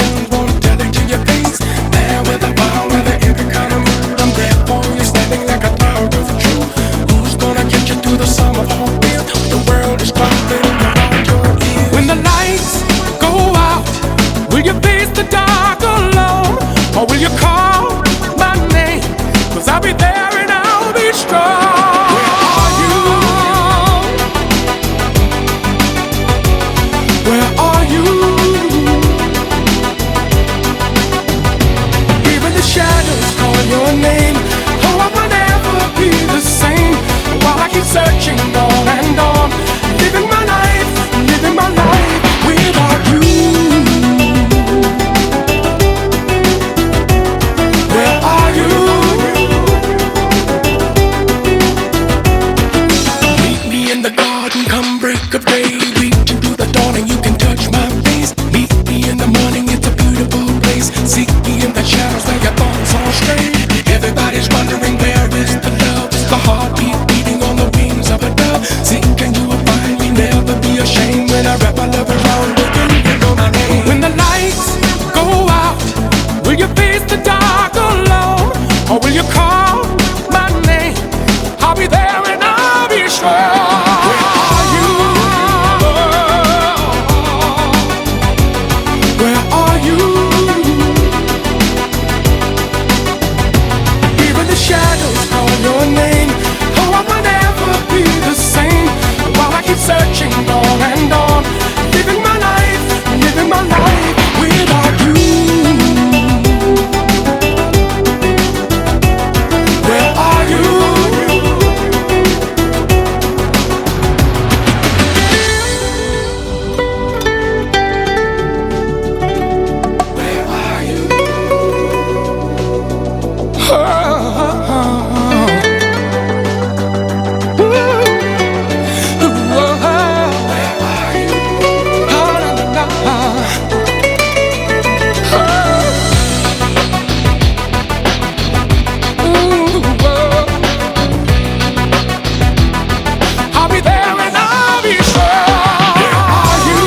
don't want to tell it to your face. There with a power, with every kind of mood. I'm there for you, standing like a cloud of truth. Who's gonna get you through the summer of fear? The world is crumbling around your ears. When the lights go out, will you face the dark alone? Or will you call my name? 'Cause I'll be there and I'll be strong. Where are you? Where are you? Even the shadows call your name. Oh, I will never be the same. While I keep searching on and on, living my life without you. Where are you? Meet me in the garden, come break of day. Reach into the dawn and you can touch my face. Meet me in the morning, it's a beautiful place. Seek me in the shadows where your thoughts are stray. Everybody's wondering where is the love? It's the heartbeat beating on the wings of a dove. Seek and you will find me, never be ashamed. When I wrap my love around you, you know my name. When the lights go out, will you face the dark alone? Or will you call my name? I'll be there and I'll be strong. Where are you? Where are you? Even the shadows call your name. Oh, I will never be the same. While I keep searching on and on, living my life without you. Where are you? Where are you? I'll be there and I'll be strong. Where are you?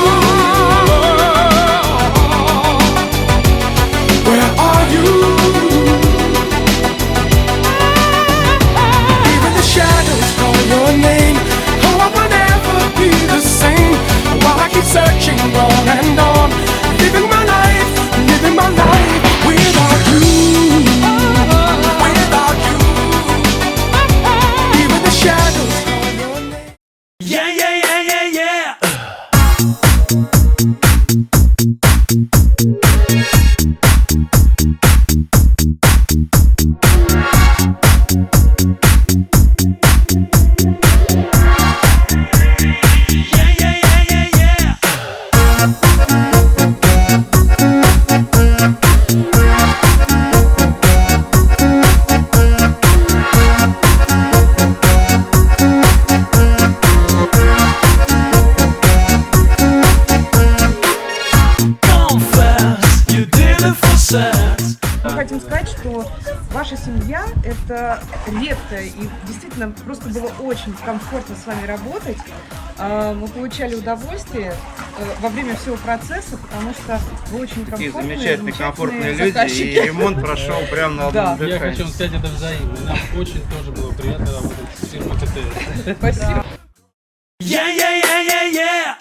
Where are you? Even the shadows call your name. Oh, I will never be the same. While I keep searching on and on, living my life without you. Without you. Even the shadows call your name. Yeah, yeah, yeah, yeah, yeah. Мы хотим сказать, что ваша семья – это редко, и действительно просто было очень комфортно с вами работать. Мы получали удовольствие во время всего процесса, потому что вы очень комфортные, и замечательные, комфортные люди, заказчики. и ремонт прошел прямо на одном дыхании. Я хочу сказать, это взаимно. Нам очень тоже было приятно работать с фирмой КТ. Спасибо. Yeah, yeah, yeah, yeah, yeah.